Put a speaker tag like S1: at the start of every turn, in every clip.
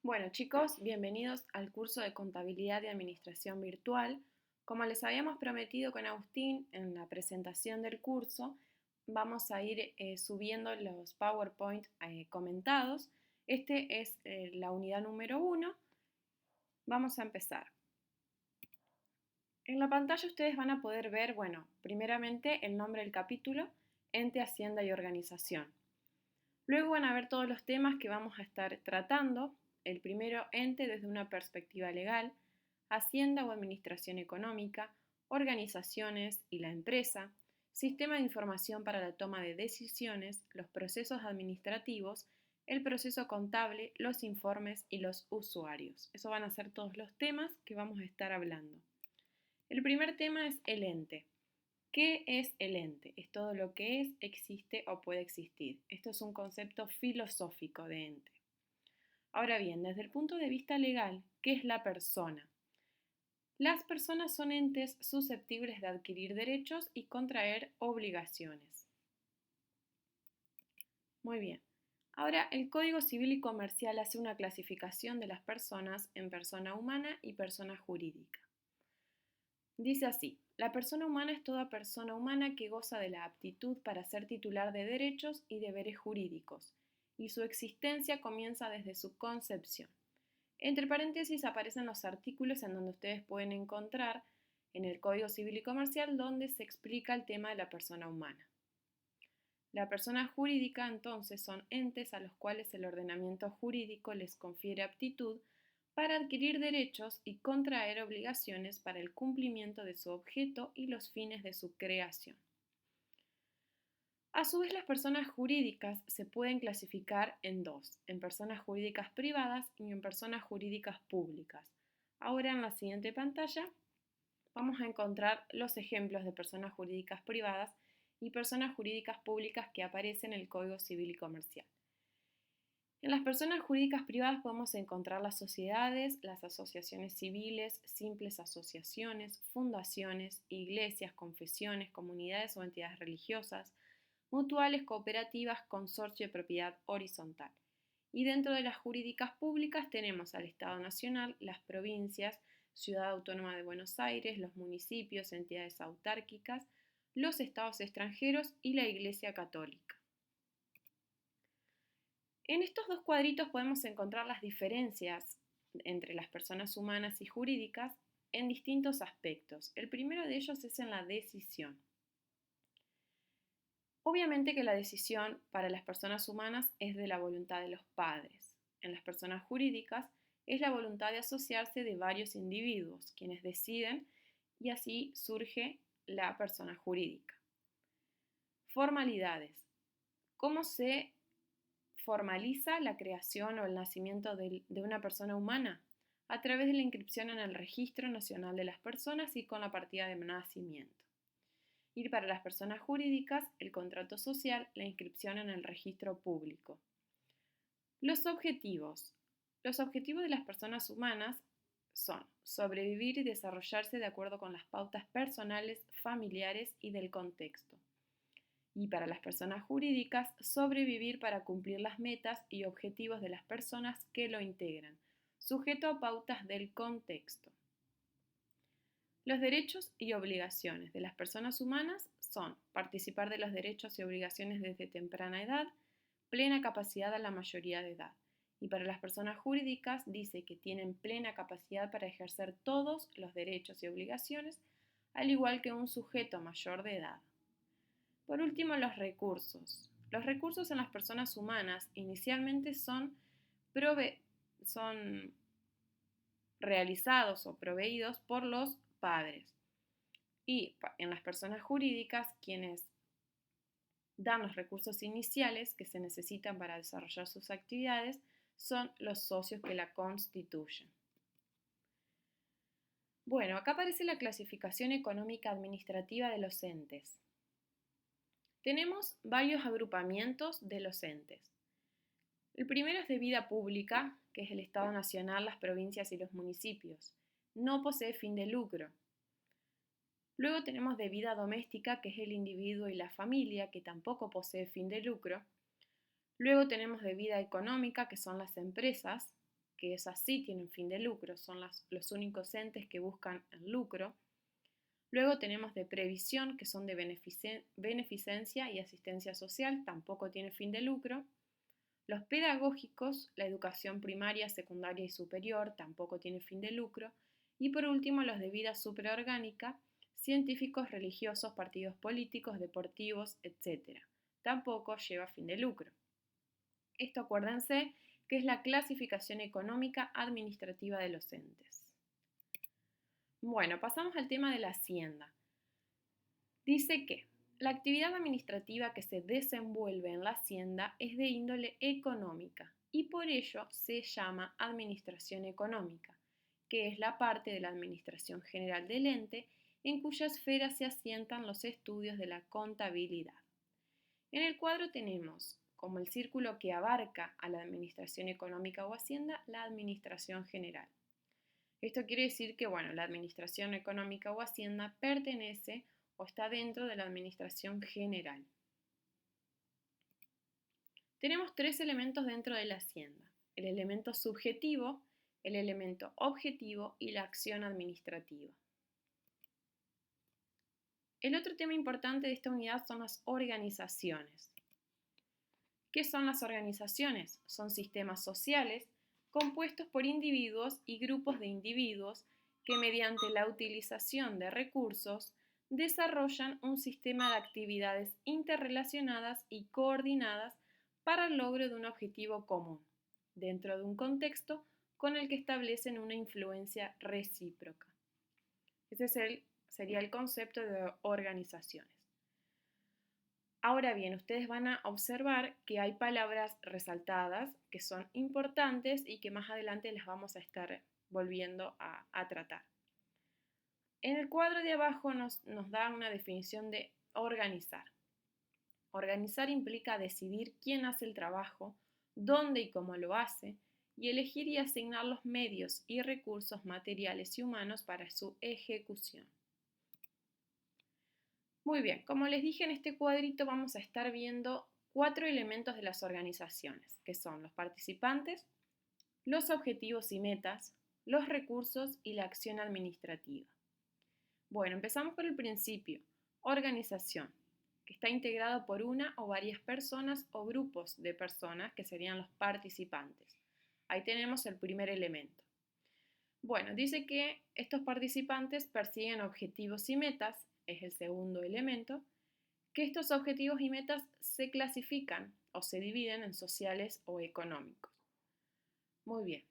S1: Bueno, chicos, bienvenidos al curso de Contabilidad y Administración Virtual. Como les habíamos prometido con Agustín en la presentación del curso, vamos a ir subiendo los PowerPoint comentados. Este es la unidad número 1. Vamos a empezar. En la pantalla ustedes van a poder ver, bueno, primeramente el nombre del capítulo, Ente, Hacienda y Organización. Luego van a ver todos los temas que vamos a estar tratando. El primero, ente desde una perspectiva legal, hacienda o administración económica, organizaciones y la empresa, sistema de información para la toma de decisiones, los procesos administrativos, el proceso contable, los informes y los usuarios. Eso van a ser todos los temas que vamos a estar hablando. El primer tema es el ente. ¿Qué es el ente? Es todo lo que es, existe o puede existir. Esto es un concepto filosófico de ente. Ahora bien, desde el punto de vista legal, ¿qué es la persona? Las personas son entes susceptibles de adquirir derechos y contraer obligaciones. Muy bien. Ahora, el Código Civil y Comercial hace una clasificación de las personas en persona humana y persona jurídica. Dice así: la persona humana es toda persona humana que goza de la aptitud para ser titular de derechos y deberes jurídicos, y su existencia comienza desde su concepción. Entre paréntesis aparecen los artículos en donde ustedes pueden encontrar en el Código Civil y Comercial donde se explica el tema de la persona humana. La persona jurídica, entonces, son entes a los cuales el ordenamiento jurídico les confiere aptitud para adquirir derechos y contraer obligaciones para el cumplimiento de su objeto y los fines de su creación. A su vez, las personas jurídicas se pueden clasificar en dos: en personas jurídicas privadas y en personas jurídicas públicas. Ahora en la siguiente pantalla vamos a encontrar los ejemplos de personas jurídicas privadas y personas jurídicas públicas que aparecen en el Código Civil y Comercial. En las personas jurídicas privadas podemos encontrar las sociedades, las asociaciones civiles, simples asociaciones, fundaciones, iglesias, confesiones, comunidades o entidades religiosas, mutuales, cooperativas, consorcio de propiedad horizontal. Y dentro de las jurídicas públicas tenemos al Estado Nacional, las provincias, Ciudad Autónoma de Buenos Aires, los municipios, entidades autárquicas, los estados extranjeros y la Iglesia Católica. En estos dos cuadritos podemos encontrar las diferencias entre las personas humanas y jurídicas en distintos aspectos. El primero de ellos es en la decisión. Obviamente que la decisión para las personas humanas es de la voluntad de los padres. En las personas jurídicas es la voluntad de asociarse de varios individuos, quienes deciden, y así surge la persona jurídica. Formalidades. ¿Cómo se formaliza la creación o el nacimiento de una persona humana? A través de la inscripción en el Registro Nacional de las Personas y con la partida de nacimiento. Y para las personas jurídicas, el contrato social, la inscripción en el registro público. Los objetivos. Los objetivos de las personas humanas son sobrevivir y desarrollarse de acuerdo con las pautas personales, familiares y del contexto. Y para las personas jurídicas, sobrevivir para cumplir las metas y objetivos de las personas que lo integran, sujeto a pautas del contexto. Los derechos y obligaciones de las personas humanas son participar de los derechos y obligaciones desde temprana edad, plena capacidad a la mayoría de edad. Y para las personas jurídicas dice que tienen plena capacidad para ejercer todos los derechos y obligaciones, al igual que un sujeto mayor de edad. Por último, los recursos. Los recursos en las personas humanas inicialmente son realizados o proveídos por los padres. Y en las personas jurídicas, quienes dan los recursos iniciales que se necesitan para desarrollar sus actividades son los socios que la constituyen. Bueno, acá aparece la clasificación económica administrativa de los entes. Tenemos varios agrupamientos de los entes. El primero es de vida pública, que es el Estado Nacional, las provincias y los municipios. No posee fin de lucro. Luego tenemos de vida doméstica, que es el individuo y la familia, que tampoco posee fin de lucro. Luego tenemos de vida económica, que son las empresas, que esas sí tienen fin de lucro, son los únicos entes que buscan el lucro. Luego tenemos de previsión, que son de beneficencia y asistencia social, tampoco tiene fin de lucro. Los pedagógicos, la educación primaria, secundaria y superior, tampoco tiene fin de lucro. Y por último, los de vida superorgánica, científicos, religiosos, partidos políticos, deportivos, etc. Tampoco lleva fin de lucro. Esto acuérdense que es la clasificación económica administrativa de los entes. Bueno, pasamos al tema de la hacienda. Dice que la actividad administrativa que se desenvuelve en la hacienda es de índole económica y por ello se llama administración económica, que es la parte de la administración general del ente en cuya esfera se asientan los estudios de la contabilidad. En el cuadro tenemos como el círculo que abarca a la administración económica o hacienda, la administración general. Esto quiere decir que, la administración económica o hacienda pertenece o está dentro de la administración general. Tenemos tres elementos dentro de la hacienda: el elemento subjetivo, el elemento objetivo y la acción administrativa. El otro tema importante de esta unidad son las organizaciones. ¿Qué son las organizaciones? Son sistemas sociales compuestos por individuos y grupos de individuos que mediante la utilización de recursos desarrollan un sistema de actividades interrelacionadas y coordinadas para el logro de un objetivo común, dentro de un contexto con el que establecen una influencia recíproca. Ese sería el concepto de organizaciones. Ahora bien, ustedes van a observar que hay palabras resaltadas que son importantes y que más adelante las vamos a estar volviendo a tratar. En el cuadro de abajo nos da una definición de organizar. Organizar implica decidir quién hace el trabajo, dónde y cómo lo hace, y elegir y asignar los medios y recursos materiales y humanos para su ejecución. Muy bien, como les dije, en este cuadrito vamos a estar viendo 4 elementos de las organizaciones, que son los participantes, los objetivos y metas, los recursos y la acción administrativa. Bueno, empezamos por el principio, organización, que está integrado por una o varias personas o grupos de personas que serían los participantes. Ahí tenemos el primer elemento. Bueno, dice que estos participantes persiguen objetivos y metas, es el segundo elemento, que estos objetivos y metas se clasifican o se dividen en sociales o económicos. Muy bien.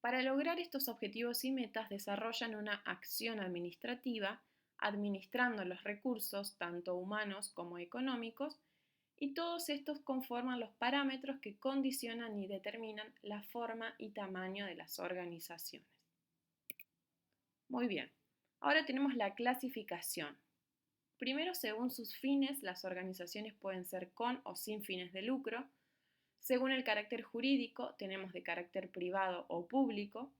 S1: Para lograr estos objetivos y metas desarrollan una acción administrativa administrando los recursos, tanto humanos como económicos, y todos estos conforman los parámetros que condicionan y determinan la forma y tamaño de las organizaciones. Muy bien, ahora tenemos la clasificación. Primero, según sus fines, las organizaciones pueden ser con o sin fines de lucro. Según el carácter jurídico, tenemos de carácter privado o público.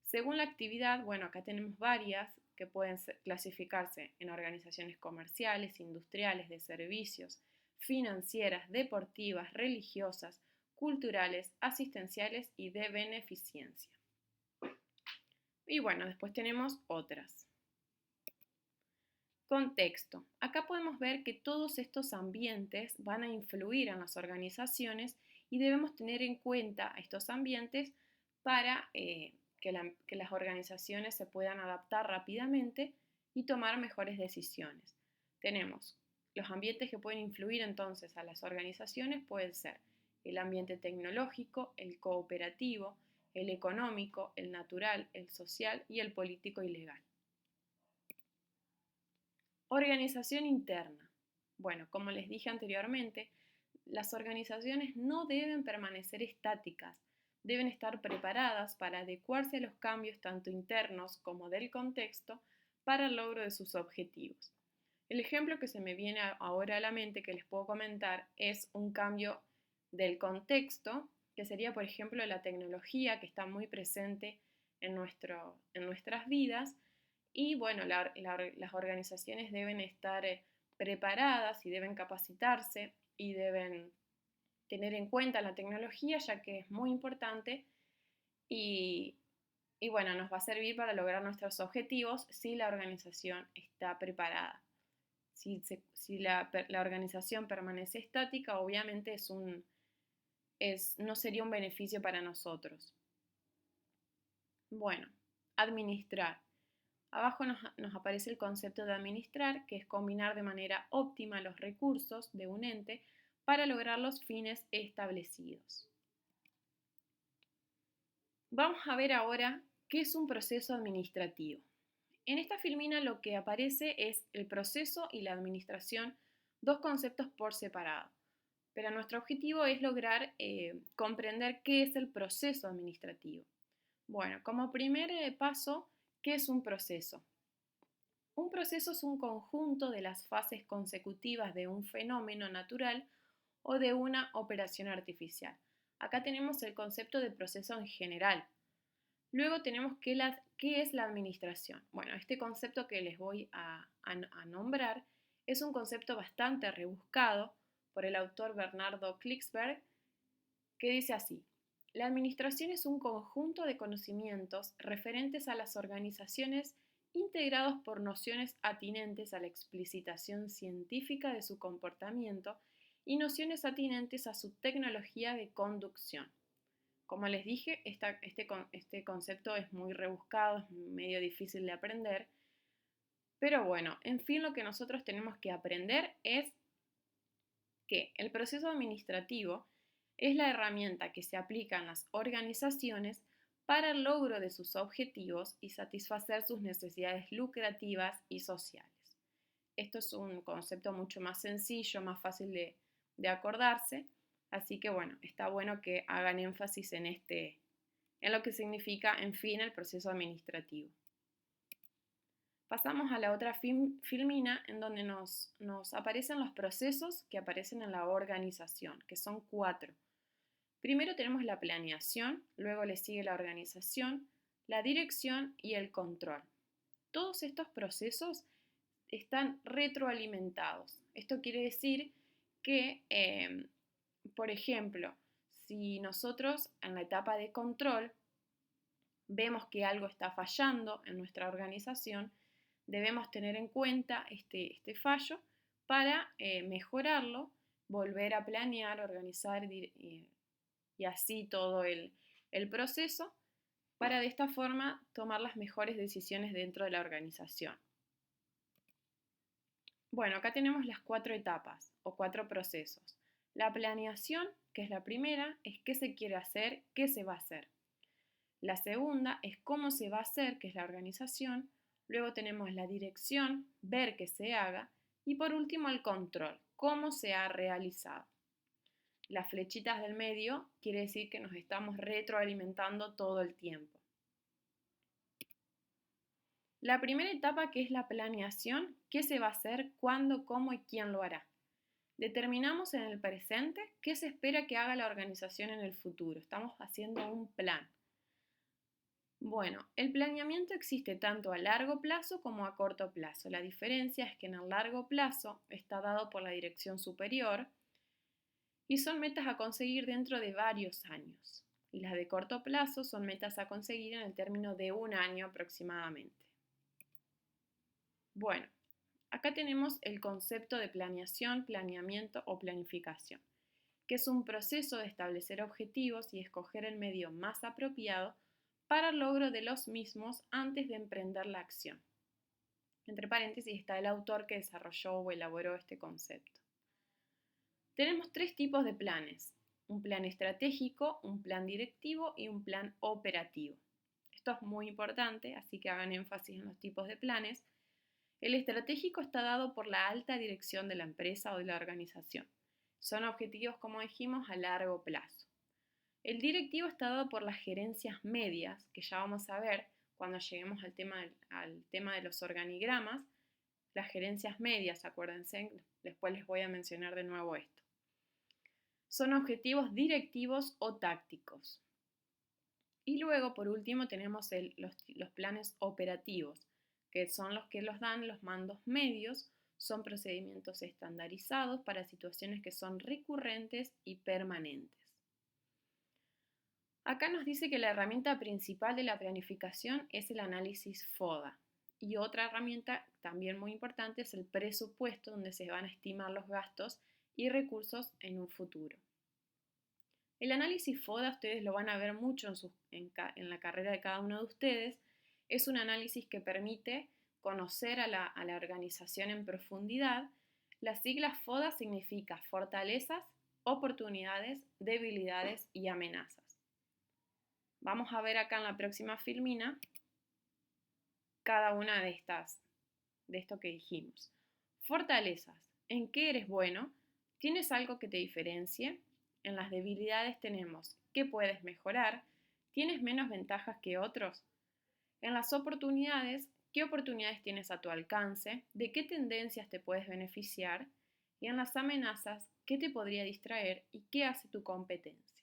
S1: Según la actividad, acá tenemos varias que pueden clasificarse en organizaciones comerciales, industriales, de servicios, financieras, deportivas, religiosas, culturales, asistenciales y de beneficencia. Y después tenemos otras. Contexto. Acá podemos ver que todos estos ambientes van a influir en las organizaciones y debemos tener en cuenta estos ambientes para que las organizaciones se puedan adaptar rápidamente y tomar mejores decisiones. Tenemos los ambientes que pueden influir entonces a las organizaciones, pueden ser el ambiente tecnológico, el cooperativo, el económico, el natural, el social y el político y legal. Organización interna. Como les dije anteriormente, las organizaciones no deben permanecer estáticas, deben estar preparadas para adecuarse a los cambios tanto internos como del contexto para el logro de sus objetivos. El ejemplo que se me viene ahora a la mente que les puedo comentar es un cambio del contexto, que sería, por ejemplo, la tecnología que está muy presente en nuestras vidas. Y las organizaciones deben estar preparadas y deben capacitarse y deben tener en cuenta la tecnología, ya que es muy importante y, y bueno, nos va a servir para lograr nuestros objetivos si la organización está preparada. Si la organización permanece estática, obviamente no sería un beneficio para nosotros. Bueno, administrar. Abajo nos aparece el concepto de administrar, que es combinar de manera óptima los recursos de un ente para lograr los fines establecidos. Vamos a ver ahora qué es un proceso administrativo. En esta filmina lo que aparece es el proceso y la administración, dos conceptos por separado. Pero nuestro objetivo es lograr comprender qué es el proceso administrativo. Bueno, como primer paso, ¿qué es un proceso? Un proceso es un conjunto de las fases consecutivas de un fenómeno natural o de una operación artificial. Acá tenemos el concepto de proceso en general. Luego tenemos qué es la administración. Bueno, este concepto que les voy a nombrar es un concepto bastante rebuscado por el autor Bernardo Klicksberg, que dice así: la administración es un conjunto de conocimientos referentes a las organizaciones integrados por nociones atinentes a la explicitación científica de su comportamiento y nociones atinentes a su tecnología de conducción. Como les dije, este concepto es muy rebuscado, es medio difícil de aprender, pero bueno, en fin, lo que nosotros tenemos que aprender es que el proceso administrativo es la herramienta que se aplica en las organizaciones para el logro de sus objetivos y satisfacer sus necesidades lucrativas y sociales. Esto es un concepto mucho más sencillo, más fácil de acordarse, así que bueno, está bueno que hagan énfasis en lo que significa, en fin, el proceso administrativo. Pasamos a la otra filmina en donde nos aparecen los procesos que aparecen en la organización, que son 4. Primero tenemos la planeación, luego le sigue la organización, la dirección y el control. Todos estos procesos están retroalimentados. Esto quiere decir que, por ejemplo, si nosotros en la etapa de control vemos que algo está fallando en nuestra organización, debemos tener en cuenta este fallo para mejorarlo, volver a planear, organizar y así todo el proceso para de esta forma tomar las mejores decisiones dentro de la organización. Bueno, acá tenemos las 4 etapas o 4 procesos. La planeación, que es la primera, es qué se quiere hacer, qué se va a hacer. La segunda es cómo se va a hacer, que es la organización. Luego tenemos la dirección, ver que se haga. Y por último el control, cómo se ha realizado. Las flechitas del medio quiere decir que nos estamos retroalimentando todo el tiempo. La primera etapa, que es la planeación, qué se va a hacer, cuándo, cómo y quién lo hará. Determinamos en el presente qué se espera que haga la organización en el futuro. Estamos haciendo un plan. Bueno, el planeamiento existe tanto a largo plazo como a corto plazo. La diferencia es que en el largo plazo está dado por la dirección superior y son metas a conseguir dentro de varios años. Y las de corto plazo son metas a conseguir en el término de un año aproximadamente. Bueno, acá tenemos el concepto de planeación, planeamiento o planificación, que es un proceso de establecer objetivos y escoger el medio más apropiado para el logro de los mismos antes de emprender la acción. Entre paréntesis está el autor que desarrolló o elaboró este concepto. Tenemos 3 tipos de planes: un plan estratégico, un plan directivo y un plan operativo. Esto es muy importante, así que hagan énfasis en los tipos de planes. El estratégico está dado por la alta dirección de la empresa o de la organización. Son objetivos, como dijimos, a largo plazo. El directivo está dado por las gerencias medias, que ya vamos a ver cuando lleguemos al tema de los organigramas. Las gerencias medias, acuérdense, después les voy a mencionar de nuevo esto. Son objetivos directivos o tácticos. Y luego, por último, tenemos los planes operativos, que son los que los dan los mandos medios. Son procedimientos estandarizados para situaciones que son recurrentes y permanentes. Acá nos dice que la herramienta principal de la planificación es el análisis FODA. Y otra herramienta también muy importante es el presupuesto, donde se van a estimar los gastos y recursos en un futuro. El análisis FODA ustedes lo van a ver mucho en la carrera de cada uno de ustedes. Es un análisis que permite conocer a la organización en profundidad. Las siglas FODA significa fortalezas, oportunidades, debilidades y amenazas. Vamos a ver acá en la próxima filmina cada una de esto que dijimos. Fortalezas. ¿En qué eres bueno? ¿Tienes algo que te diferencie? En las debilidades tenemos ¿qué puedes mejorar? ¿Tienes menos ventajas que otros? En las oportunidades, ¿qué oportunidades tienes a tu alcance? ¿De qué tendencias te puedes beneficiar? Y en las amenazas, ¿qué te podría distraer y qué hace tu competencia?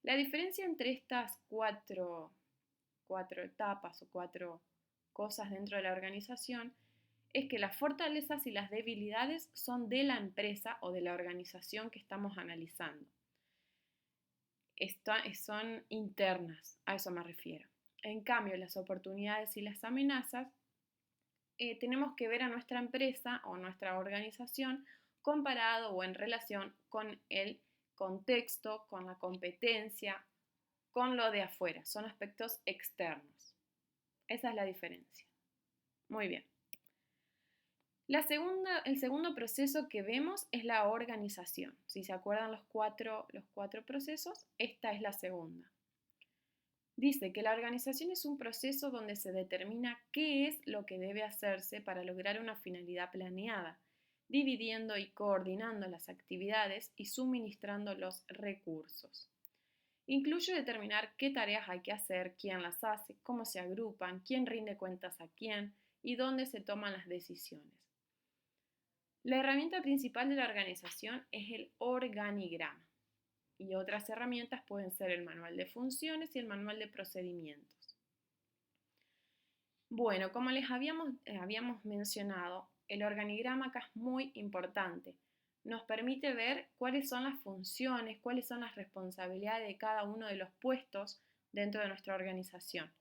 S1: La diferencia entre estas cuatro etapas o cuatro cosas dentro de la organización es que las fortalezas y las debilidades son de la empresa o de la organización que estamos analizando. Son internas, a eso me refiero. En cambio, las oportunidades y las amenazas tenemos que ver a nuestra empresa o nuestra organización comparado o en relación con el contexto, con la competencia, con lo de afuera. Son aspectos externos. Esa es la diferencia. Muy bien. El segundo proceso que vemos es la organización. Si se acuerdan los cuatro procesos, esta es la segunda. Dice que la organización es un proceso donde se determina qué es lo que debe hacerse para lograr una finalidad planeada, dividiendo y coordinando las actividades y suministrando los recursos. Incluye determinar qué tareas hay que hacer, quién las hace, cómo se agrupan, quién rinde cuentas a quién y dónde se toman las decisiones. La herramienta principal de la organización es el organigrama y otras herramientas pueden ser el manual de funciones y el manual de procedimientos. Bueno, como les habíamos mencionado, el organigrama acá es muy importante. Nos permite ver cuáles son las funciones, cuáles son las responsabilidades de cada uno de los puestos dentro de nuestra organización.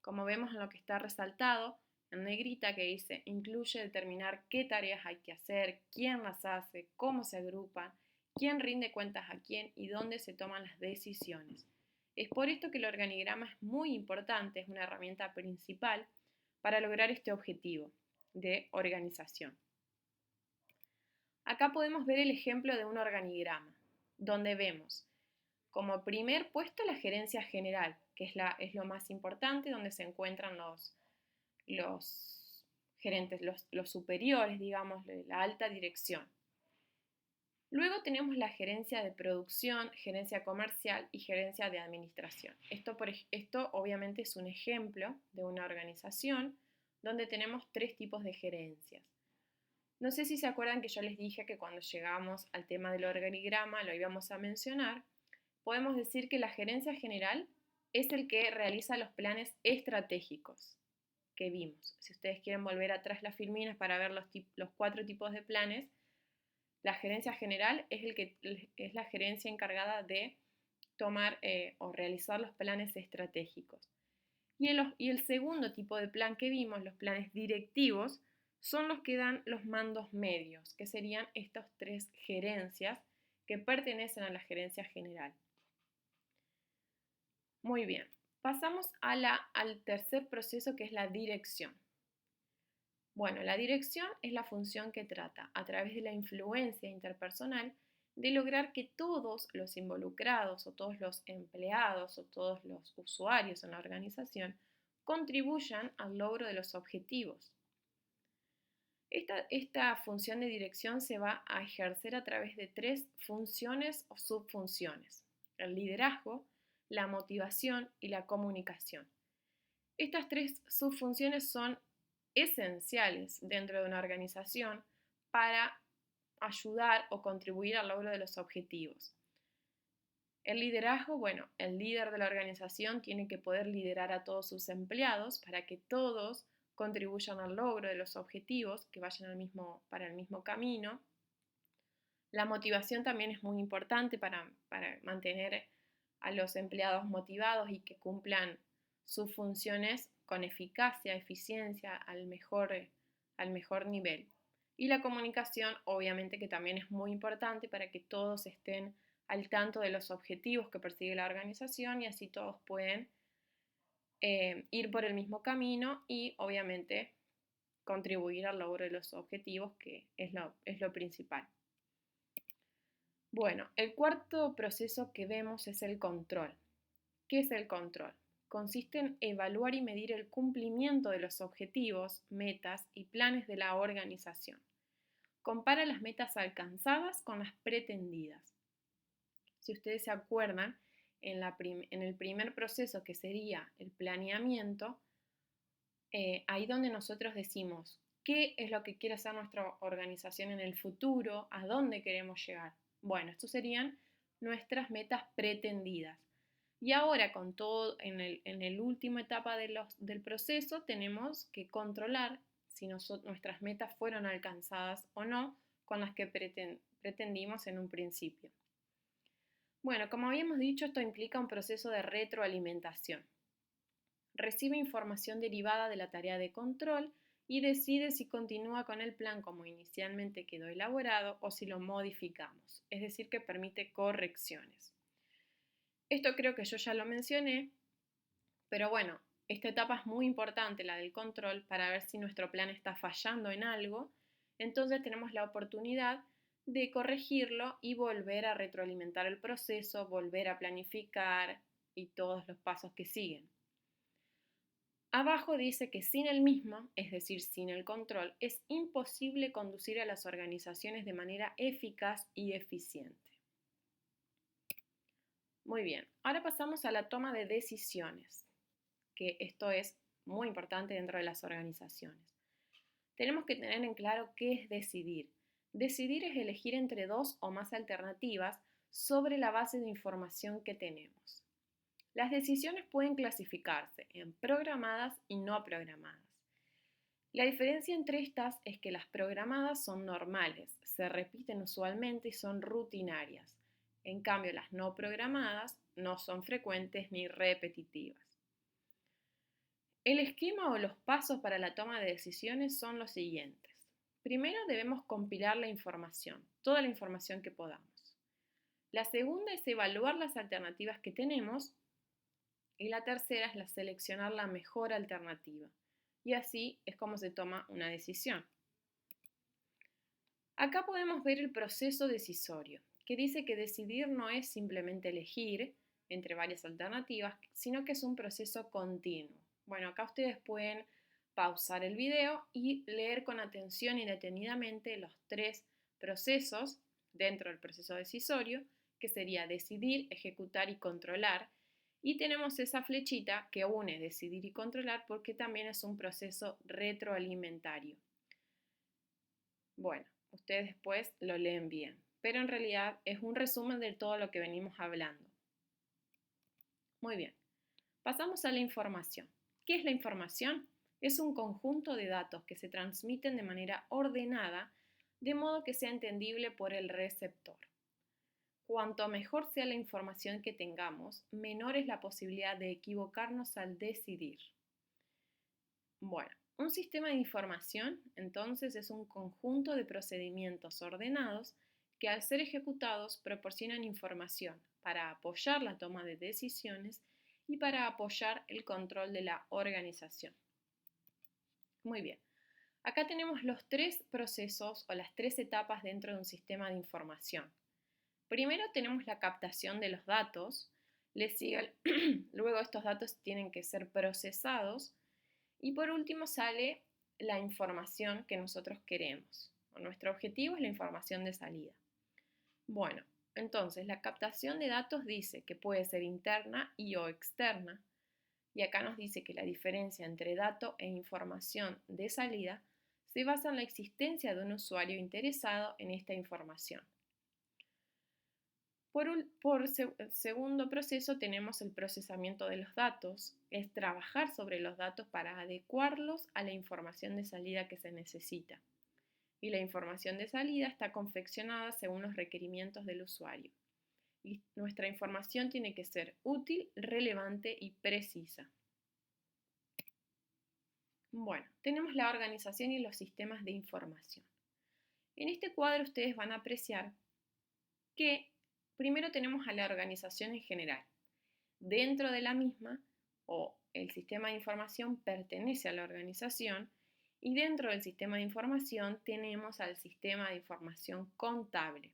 S1: Como vemos en lo que está resaltado, en negrita que dice, incluye determinar qué tareas hay que hacer, quién las hace, cómo se agrupan, quién rinde cuentas a quién y dónde se toman las decisiones. Es por esto que el organigrama es muy importante, es una herramienta principal para lograr este objetivo de organización. Acá podemos ver el ejemplo de un organigrama, donde vemos como primer puesto la gerencia general, que es lo más importante, donde se encuentran los gerentes, los superiores, digamos, la alta dirección. Luego tenemos la gerencia de producción, gerencia comercial y gerencia de administración. Esto obviamente es un ejemplo de una organización donde tenemos tres tipos de gerencias. No sé si se acuerdan que yo les dije que cuando llegamos al tema del organigrama lo íbamos a mencionar. Podemos decir que la gerencia general es el que realiza los planes estratégicos que vimos. Si ustedes quieren volver atrás las filminas para ver los cuatro tipos de planes, la gerencia general es la gerencia encargada de tomar o realizar los planes estratégicos. Y el segundo tipo de plan que vimos, los planes directivos, son los que dan los mandos medios, que serían estas tres gerencias que pertenecen a la gerencia general. Muy bien, pasamos al tercer proceso que es la dirección. Bueno, la dirección es la función que trata, a través de la influencia interpersonal, de lograr que todos los involucrados o todos los empleados o todos los usuarios en la organización contribuyan al logro de los objetivos. Esta función de dirección se va a ejercer a través de tres funciones o subfunciones: el liderazgo, la motivación y la comunicación. Estas tres subfunciones son esenciales dentro de una organización para ayudar o contribuir al logro de los objetivos. El liderazgo, bueno, el líder de la organización tiene que poder liderar a todos sus empleados para que todos contribuyan al logro de los objetivos, que vayan para el mismo camino. La motivación también es muy importante para mantener a los empleados motivados y que cumplan sus funciones con eficacia, eficiencia, al mejor nivel. Y la comunicación, obviamente, que también es muy importante para que todos estén al tanto de los objetivos que persigue la organización y así todos pueden ir por el mismo camino y, obviamente, contribuir al logro de los objetivos, que es lo principal. Bueno, el cuarto proceso que vemos es el control. ¿Qué es el control? Consiste en evaluar y medir el cumplimiento de los objetivos, metas y planes de la organización. Compara las metas alcanzadas con las pretendidas. Si ustedes se acuerdan, en el primer proceso, que sería el planeamiento, ahí donde nosotros decimos qué es lo que quiere hacer nuestra organización en el futuro, a dónde queremos llegar. Bueno, estos serían nuestras metas pretendidas. Y ahora, con todo en la última etapa del proceso, tenemos que controlar si nuestras metas fueron alcanzadas o no con las que pretendimos en un principio. Bueno, como habíamos dicho, esto implica un proceso de retroalimentación. Recibe información derivada de la tarea de control y decide si continúa con el plan como inicialmente quedó elaborado o si lo modificamos, es decir, que permite correcciones. Esto creo que yo ya lo mencioné, pero bueno, esta etapa es muy importante, la del control, para ver si nuestro plan está fallando en algo. Entonces tenemos la oportunidad de corregirlo y volver a retroalimentar el proceso, volver a planificar y todos los pasos que siguen. Abajo dice que sin el mismo, es decir, sin el control, es imposible conducir a las organizaciones de manera eficaz y eficiente. Muy bien, ahora pasamos a la toma de decisiones, que esto es muy importante dentro de las organizaciones. Tenemos que tener en claro qué es decidir. Decidir es elegir entre dos o más alternativas sobre la base de información que tenemos. Las decisiones pueden clasificarse en programadas y no programadas. La diferencia entre estas es que las programadas son normales, se repiten usualmente y son rutinarias. En cambio, las no programadas no son frecuentes ni repetitivas. El esquema o los pasos para la toma de decisiones son los siguientes. Primero debemos compilar la información, toda la información que podamos. La segunda es evaluar las alternativas que tenemos y la tercera es seleccionar la mejor alternativa. Y así es como se toma una decisión. Acá podemos ver el proceso decisorio, que dice que decidir no es simplemente elegir entre varias alternativas, sino que es un proceso continuo. Bueno, acá ustedes pueden pausar el video y leer con atención y detenidamente los tres procesos dentro del proceso decisorio, que sería decidir, ejecutar y controlar. Y tenemos esa flechita que une decidir y controlar porque también es un proceso retroalimentario. Bueno, ustedes después lo leen bien, pero en realidad es un resumen de todo lo que venimos hablando. Muy bien, pasamos a la información. ¿Qué es la información? Es un conjunto de datos que se transmiten de manera ordenada, de modo que sea entendible por el receptor. Cuanto mejor sea la información que tengamos, menor es la posibilidad de equivocarnos al decidir. Bueno, un sistema de información, entonces, es un conjunto de procedimientos ordenados que al ser ejecutados proporcionan información para apoyar la toma de decisiones y para apoyar el control de la organización. Muy bien, acá tenemos los tres procesos o las tres etapas dentro de un sistema de información. Primero tenemos la captación de los datos, luego estos datos tienen que ser procesados y por último sale la información que nosotros queremos. Nuestro objetivo es la información de salida. Bueno, entonces la captación de datos dice que puede ser interna y o externa y acá nos dice que la diferencia entre dato e información de salida se basa en la existencia de un usuario interesado en esta información. Por segundo proceso tenemos el procesamiento de los datos, es trabajar sobre los datos para adecuarlos a la información de salida que se necesita. Y la información de salida está confeccionada según los requerimientos del usuario. Y nuestra información tiene que ser útil, relevante y precisa. Bueno, tenemos la organización y los sistemas de información. En este cuadro ustedes van a apreciar que primero tenemos a la organización en general. Dentro de la misma, o el sistema de información pertenece a la organización, y dentro del sistema de información tenemos al sistema de información contable,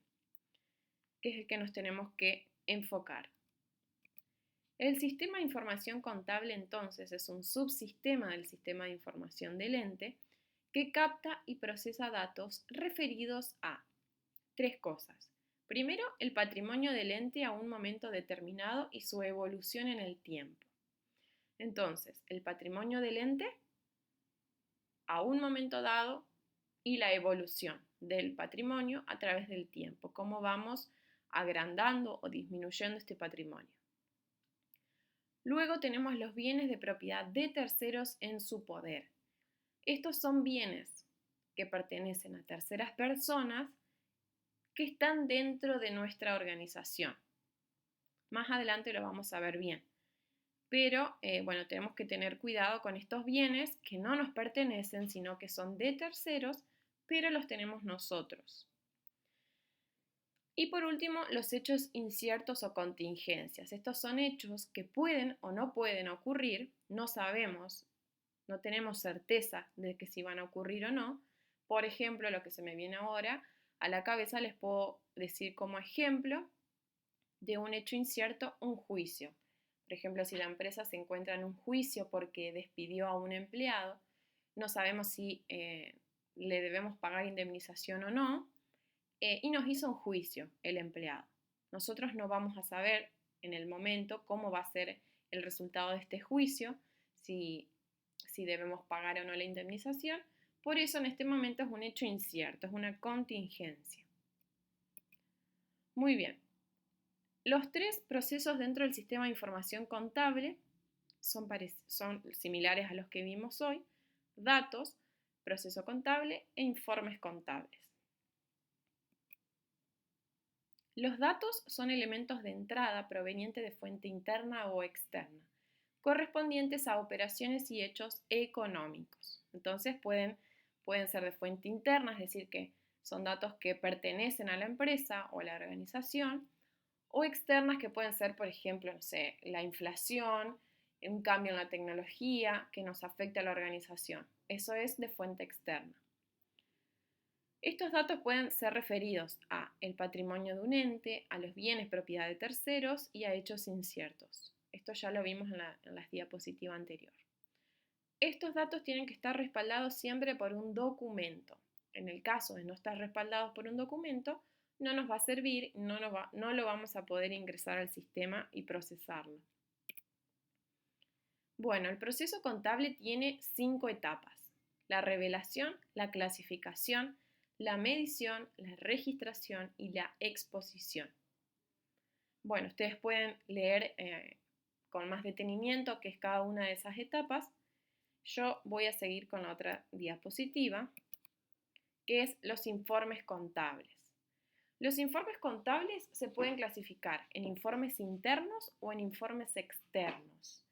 S1: que es el que nos tenemos que enfocar. El sistema de información contable entonces es un subsistema del sistema de información del ente que capta y procesa datos referidos a tres cosas. Primero, el patrimonio del ente a un momento determinado y su evolución en el tiempo. Entonces, el patrimonio del ente a un momento dado y la evolución del patrimonio a través del tiempo, cómo vamos agrandando o disminuyendo este patrimonio. Luego tenemos los bienes de propiedad de terceros en su poder. Estos son bienes que pertenecen a terceras personas que están dentro de nuestra organización. Más adelante lo vamos a ver bien. Pero, bueno, tenemos que tener cuidado con estos bienes que no nos pertenecen, sino que son de terceros, pero los tenemos nosotros. Y por último, los hechos inciertos o contingencias. Estos son hechos que pueden o no pueden ocurrir, no sabemos, no tenemos certeza de que si van a ocurrir o no. Por ejemplo, lo que se me viene ahora a la cabeza les puedo decir como ejemplo de un hecho incierto, un juicio. Por ejemplo, si la empresa se encuentra en un juicio porque despidió a un empleado, no sabemos si le debemos pagar indemnización o no, y nos hizo un juicio el empleado. Nosotros no vamos a saber en el momento cómo va a ser el resultado de este juicio, si debemos pagar o no la indemnización. Por eso en este momento es un hecho incierto, es una contingencia. Muy bien. Los tres procesos dentro del sistema de información contable son similares a los que vimos hoy: datos, proceso contable e informes contables. Los datos son elementos de entrada provenientes de fuente interna o externa, correspondientes a operaciones y hechos económicos. Entonces pueden ser de fuente interna, es decir, que son datos que pertenecen a la empresa o a la organización, o externas, que pueden ser, por ejemplo, no sé, la inflación, un cambio en la tecnología que nos afecta a la organización. Eso es de fuente externa. Estos datos pueden ser referidos a el patrimonio de un ente, a los bienes propiedad de terceros y a hechos inciertos. Esto ya lo vimos en la diapositiva anterior. Estos datos tienen que estar respaldados siempre por un documento. En el caso de no estar respaldados por un documento, no nos va a servir, no lo vamos a poder ingresar al sistema y procesarlo. Bueno, el proceso contable tiene 5 etapas: la revelación, la clasificación, la medición, la registración y la exposición. Bueno, ustedes pueden leer con más detenimiento qué es cada una de esas etapas. Yo voy a seguir con la otra diapositiva, que es los informes contables. Los informes contables se pueden clasificar en informes internos o en informes externos.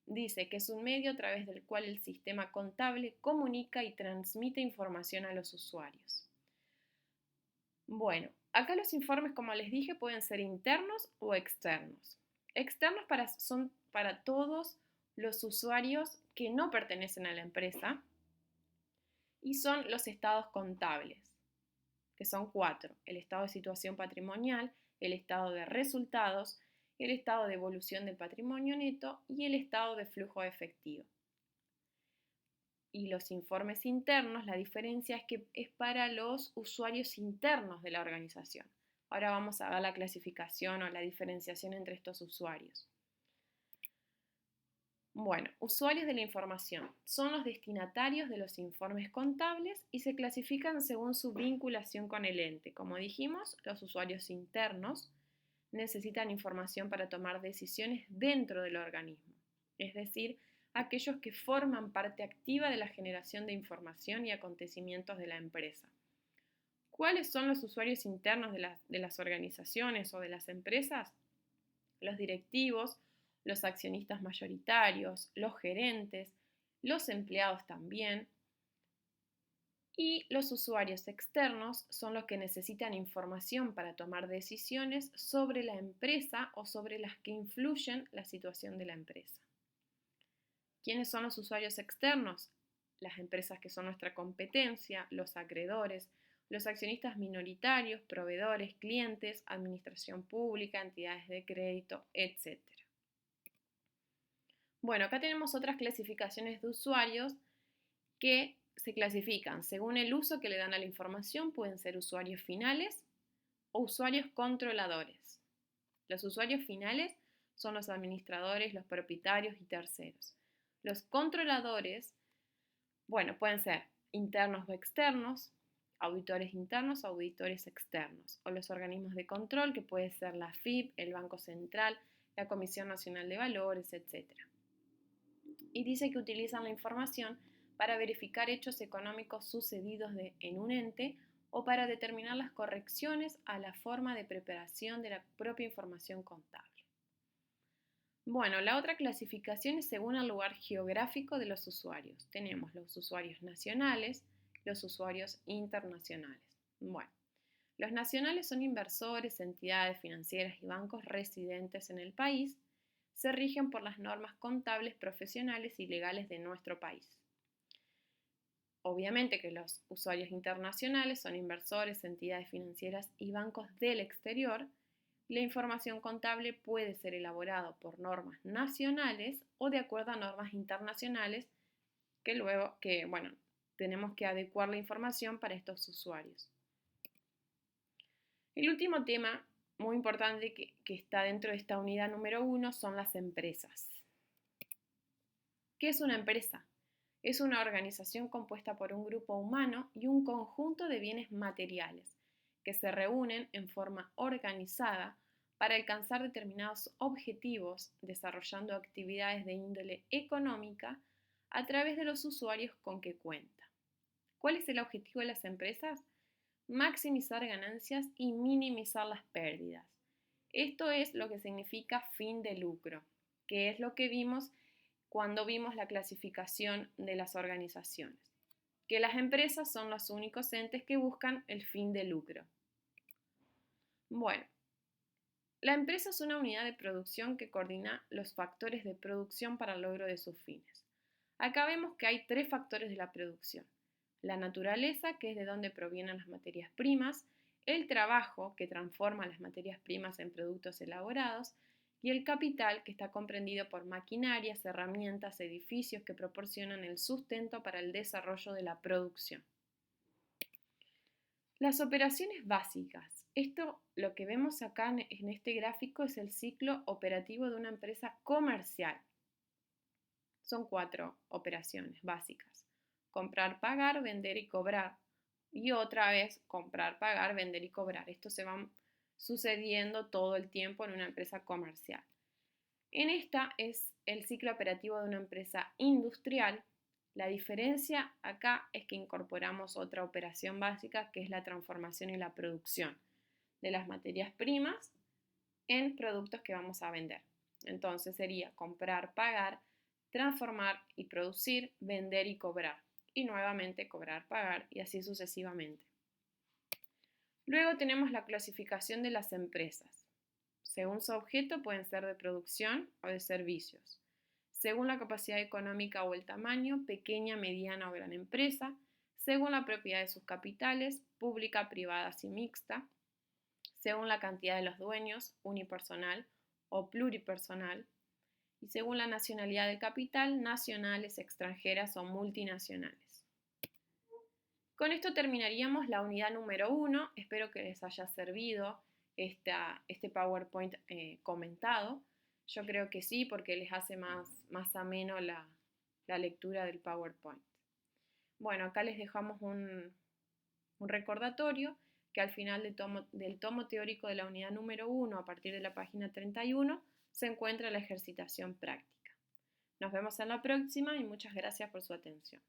S1: Dice que es un medio a través del cual el sistema contable comunica y transmite información a los usuarios. Bueno, acá los informes, como les dije, pueden ser internos o externos. Externos son para todos los usuarios que no pertenecen a la empresa, y son los estados contables, que son 4: el estado de situación patrimonial, el estado de resultados, el estado de evolución del patrimonio neto y el estado de flujo efectivo. Y los informes internos, la diferencia es que es para los usuarios internos de la organización. Ahora vamos a ver la clasificación o la diferenciación entre estos usuarios. Bueno, usuarios de la información son los destinatarios de los informes contables y se clasifican según su vinculación con el ente. Como dijimos, los usuarios internos necesitan información para tomar decisiones dentro del organismo, es decir, aquellos que forman parte activa de la generación de información y acontecimientos de la empresa. ¿Cuáles son los usuarios internos de las organizaciones o de las empresas? Los directivos, los accionistas mayoritarios, los gerentes, los empleados también. Y los usuarios externos son los que necesitan información para tomar decisiones sobre la empresa o sobre las que influyen la situación de la empresa. ¿Quiénes son los usuarios externos? Las empresas que son nuestra competencia, los acreedores, los accionistas minoritarios, proveedores, clientes, administración pública, entidades de crédito, etc. Bueno, acá tenemos otras clasificaciones de usuarios que se clasifican según el uso que le dan a la información. Pueden ser usuarios finales o usuarios controladores. Los usuarios finales son los administradores, los propietarios y terceros. Los controladores, bueno, pueden ser internos o externos, auditores internos o auditores externos, o los organismos de control, que puede ser la AFIP, el Banco Central, la Comisión Nacional de Valores, etc. Y dice que utilizan la información para verificar hechos económicos sucedidos en un ente o para determinar las correcciones a la forma de preparación de la propia información contable. Bueno, la otra clasificación es según el lugar geográfico de los usuarios. Tenemos los usuarios nacionales, los usuarios internacionales. Bueno, los nacionales son inversores, entidades financieras y bancos residentes en el país. Se rigen por las normas contables, profesionales y legales de nuestro país. Obviamente que los usuarios internacionales son inversores, entidades financieras y bancos del exterior. La información contable puede ser elaborada por normas nacionales o de acuerdo a normas internacionales que tenemos que adecuar la información para estos usuarios. El último tema muy importante que está dentro de esta unidad número 1 son las empresas. ¿Qué es una empresa? Es una organización compuesta por un grupo humano y un conjunto de bienes materiales que se reúnen en forma organizada para alcanzar determinados objetivos, desarrollando actividades de índole económica a través de los usuarios con que cuenta. ¿Cuál es el objetivo de las empresas? Maximizar ganancias y minimizar las pérdidas. Esto es lo que significa fin de lucro, que es lo que vimos cuando vimos la clasificación de las organizaciones, que las empresas son los únicos entes que buscan el fin de lucro. Bueno, la empresa es una unidad de producción que coordina los factores de producción para el logro de sus fines. Acá vemos que hay 3 factores de la producción: la naturaleza, que es de donde provienen las materias primas; el trabajo, que transforma las materias primas en productos elaborados; y el capital, que está comprendido por maquinarias, herramientas, edificios que proporcionan el sustento para el desarrollo de la producción. Las operaciones básicas. Esto, lo que vemos acá en este gráfico, es el ciclo operativo de una empresa comercial. Son 4 operaciones básicas: comprar, pagar, vender y cobrar. Y otra vez, comprar, pagar, vender y cobrar. Esto se va sucediendo todo el tiempo en una empresa comercial. En esta es el ciclo operativo de una empresa industrial. La diferencia acá es que incorporamos otra operación básica, que es la transformación y la producción de las materias primas en productos que vamos a vender. Entonces sería comprar, pagar, transformar y producir, vender y cobrar. Y nuevamente cobrar, pagar y así sucesivamente. Luego tenemos la clasificación de las empresas. Según su objeto, pueden ser de producción o de servicios. Según la capacidad económica o el tamaño, pequeña, mediana o gran empresa. Según la propiedad de sus capitales, pública, privada y mixta. Según la cantidad de los dueños, unipersonal o pluripersonal. Y según la nacionalidad del capital, nacionales, extranjeras o multinacionales. Con esto terminaríamos la unidad número 1. Espero que les haya servido este PowerPoint comentado. Yo creo que sí, porque les hace más ameno la lectura del PowerPoint. Bueno, acá les dejamos un recordatorio que al final del tomo teórico de la unidad número 1, a partir de la página 31, se encuentra la ejercitación práctica. Nos vemos en la próxima y muchas gracias por su atención.